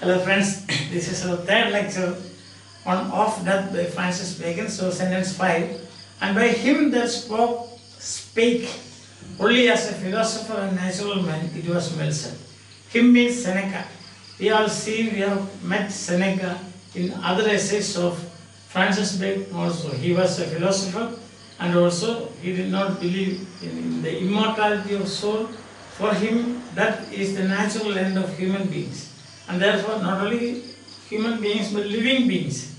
Hello friends, this is our third lecture on Of Death by Francis Bacon, so sentence 5. And by him that spake only as a philosopher and natural man, it was well said. Him means Seneca. We have met Seneca in other essays of Francis Bacon also. He was a philosopher and also he did not believe in the immortality of soul. For him, that is the natural end of human beings. And therefore, not only human beings, but living beings.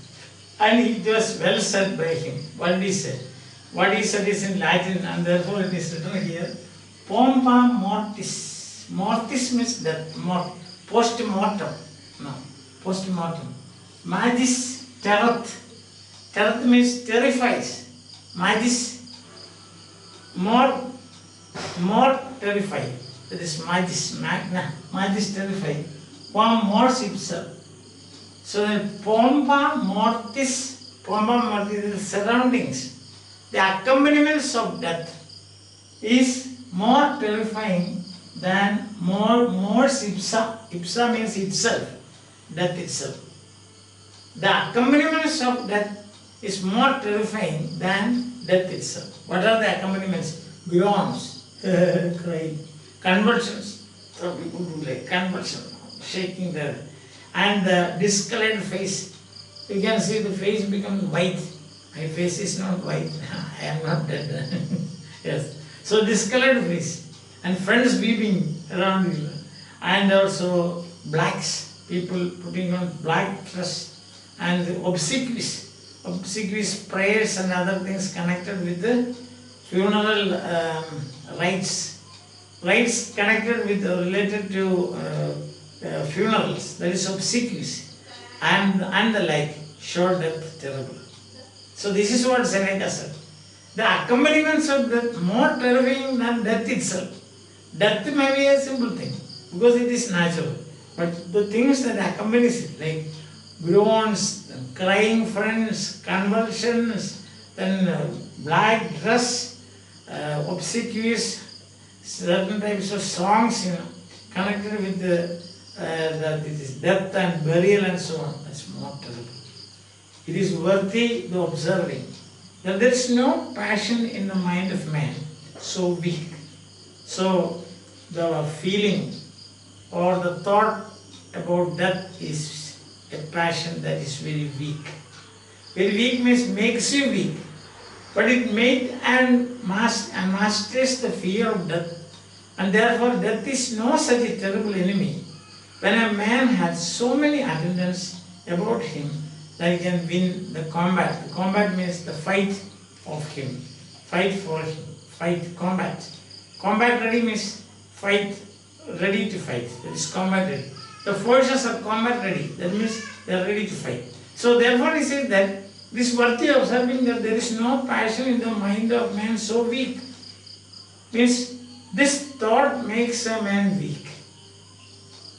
And it was well said by him. What did he say? What he said is in Latin, and therefore it is written here. Pompa mortis. Mortis means death. Post-mortem. No. Post-mortem. Magis terror. Terror means terrifies. Magis more terrifying. That is magis. Magis terrifying. Quam mors ipsa. So the pompa mortis is the surroundings. The accompaniments of death is more terrifying than mors ipsa. Ipsa means itself, death itself. The accompaniments of death is more terrifying than death itself. What are the accompaniments? Groans, crying, convulsions. So people do like convulsion, shaking their head. And the discolored face. You can see the face becomes white. My face is not white. I am not dead. Yes. So discolored face. And friends weeping around you. And also blacks. People putting on black dress. And obsequies. Obsequies, prayers and other things connected with the funeral rites. Rites connected with related to funerals, that is obsequies, and the like, sure death, terrible. So this is what Seneca said. The accompaniments of death more terrifying than death itself. Death may be a simple thing because it is natural, but the things that accompanies it, like groans, crying friends, convulsions, then black dress, obsequies, certain types of songs, connected with the that it is death and burial and so on. That's more terrible. It is worthy the observing that there is no passion in the mind of man so weak. So the feeling or the thought about death is a passion that is very weak. Very weak means makes you weak. But it made and masters the fear of death. And therefore death is no such a terrible enemy. When a man has so many attendants about him that he can win the combat. The combat means the fight of him. Fight for him. Fight, combat. Combat ready means fight, ready to fight. That is combat ready. The forces are combat ready. That means they are ready to fight. So therefore he says that this worthy observing that there is no passion in the mind of man so weak. Means this thought makes a man weak.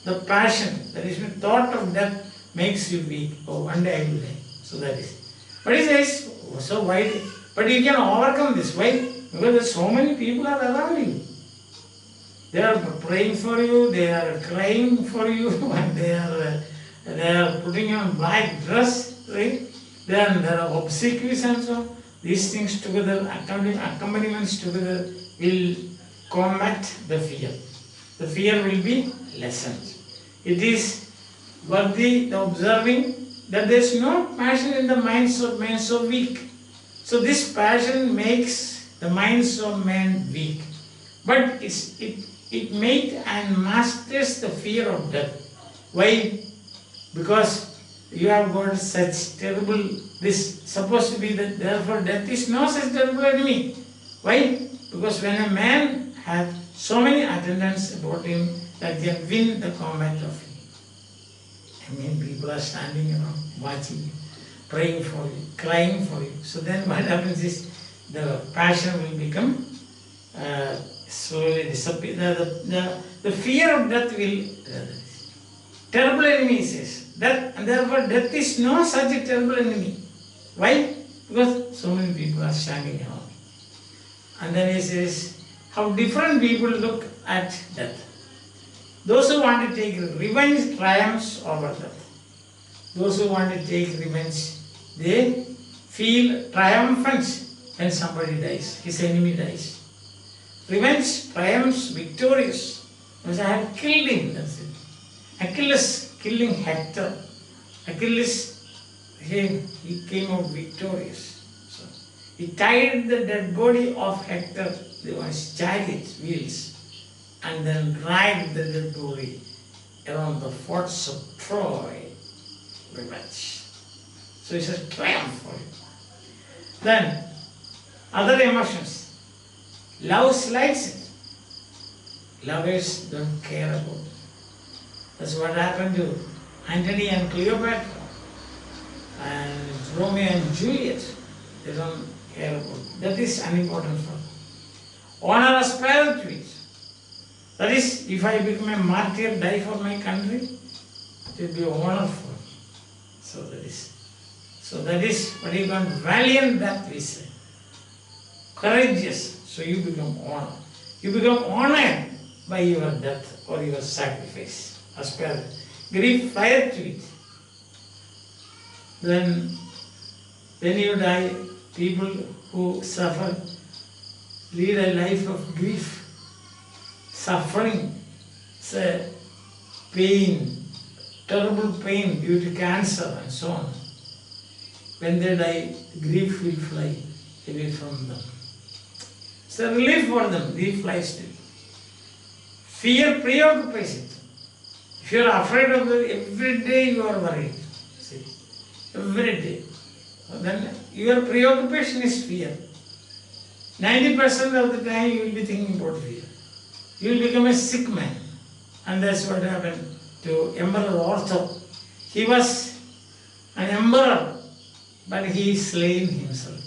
The passion, that is the thought of death makes you weak. Oh, one day I will die. So that is. But he says, so why? But you can overcome this. Why? Because there are so many people are around you. They are praying for you, they are crying for you, and they are putting on black dress, right? Then there are obsequies and so on. These things together, accompaniments together will combat the fear. The fear will be lessened. It is worthy the observing that there is no passion in the minds of men so weak. So this passion makes the minds of men weak. But it made and masters the fear of death. Why? Because you have got such terrible, this supposed to be that therefore death is no such terrible enemy. Why? Because when a man has so many attendants about him that they can win the combat of him. I mean, people are standing around, watching you, praying for you, crying for you. So then what happens is the passion will become slowly disappear. The fear of death will, terrible enemy says, death, and therefore death is no such a terrible enemy. Why? Because so many people are standing around. And then he says, how different people look at death. Those who want to take revenge triumphs over death. Those who want to take revenge, they feel triumphant when somebody dies, his enemy dies. Revenge triumphs victorious. Because I have killed him, that's it. Achilles killing Hector. Achilles, he came out victorious. So he tied the dead body of Hector to his chariot wheels and then dragged the dead body around the forts of Troy. Revenge. So it's a triumph for him. Then, other emotions. Love slides it. Lovers don't care about it. That's what happened to Antony and Cleopatra and Romeo and Juliet. They don't care about it. That is unimportant for them. Honor aspire to it. That is, if I become a martyr, die for my country, it will be honor for me. So that is what you call valiant death, we say. Courageous. So you become honored. You become honored by your death or your sacrifice. Aspire. Grief fire to it. Then when you die, people who suffer lead a life of grief, suffering, say, pain, terrible pain due to cancer and so on. When they die, grief will fly away from them. It's a relief for them, grief flies to it. Fear preoccupies it. If you are afraid of it, every day you are worried. See, every day. Then your preoccupation is fear. 90% of the time you will be thinking about fear. You will become a sick man. And that's what happened to Emperor Ortho. He was an emperor, but he slain himself,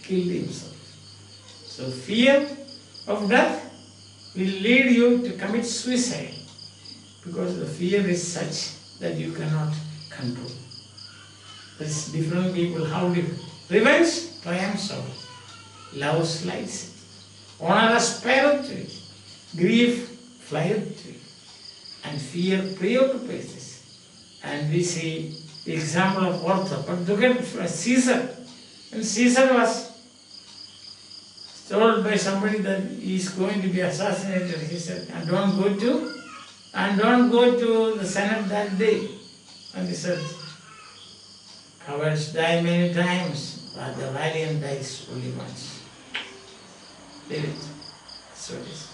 killed himself. So fear of death will lead you to commit suicide because the fear is such that you cannot control. There's different people, how different. Revenge triumphs over it. Love slides it. Honor aspires to it. Grief flieth to it. And fear preoccupies it. And we see the example of Ortho. But look at Caesar. When Caesar was told by somebody that he is going to be assassinated, he said, and don't go to the Senate that day. And he said, cowards die many times, but the valiant dies only once. Leave it. So it is.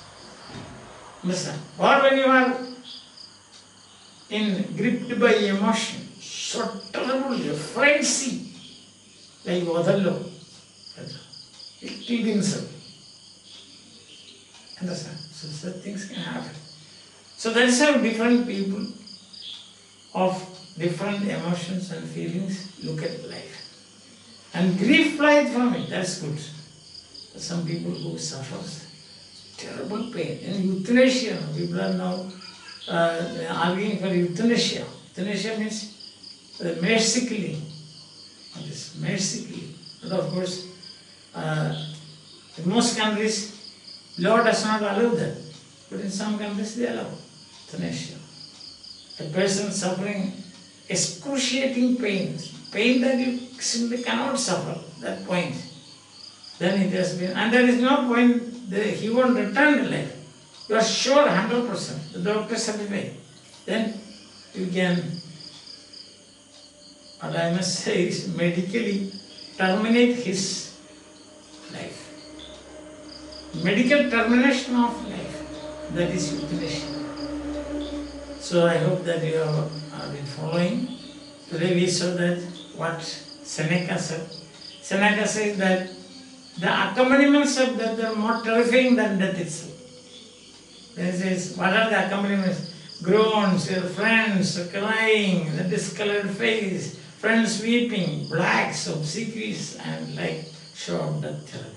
Understand? Or when you are gripped by emotion, so terrible, frenzy, like Othello. He killed himself. Understand? So such things can happen. So that is how different people of different emotions and feelings look at life. And grief flies from it, that's good. But some people who suffer terrible pain. And euthanasia, people are now arguing for euthanasia. Euthanasia means mercifully. It is mercifully. But of course, in most countries, law does not allow that. But in some countries, they allow euthanasia. A person suffering excruciating pain, pain that you simply cannot suffer, that point. Then it has been, and there is no point, he won't return to life. You are sure 100%, the doctor certified. Then you can, what I must say is medically terminate his life. Medical termination of life, that is euthanasia. So I hope that you have been following. Today we saw that what Seneca said. Seneca says that the accompaniments of death are more terrifying than death itself. He says, what are the accompaniments? Groans, your friends crying, the discolored face, friends weeping, blacks, obsequies, and like show of death terrible.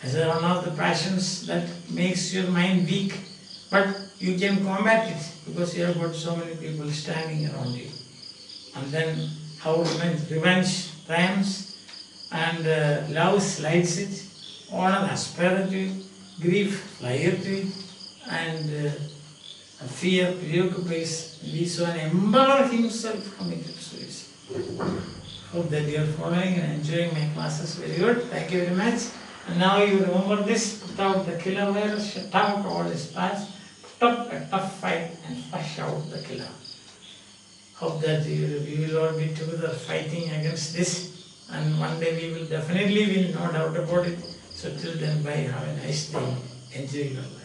As one of the passions that makes your mind weak, but you can combat it because you have got so many people standing around you. And then how revenge triumphs and love slides it, honor aspires to it, grief flieth to it, and fear preoccupies, and Emperor himself committed suicide. Hope that you are following and enjoying my classes. Very good. Thank you very much. And now you remember this. Put out the killer virus, shut out all his past, put up a tough fight and flush out the killer. Hope that we will all be together fighting against this, and one day we will definitely win, no doubt about it. So till then, bye, have a nice day, enjoy your life.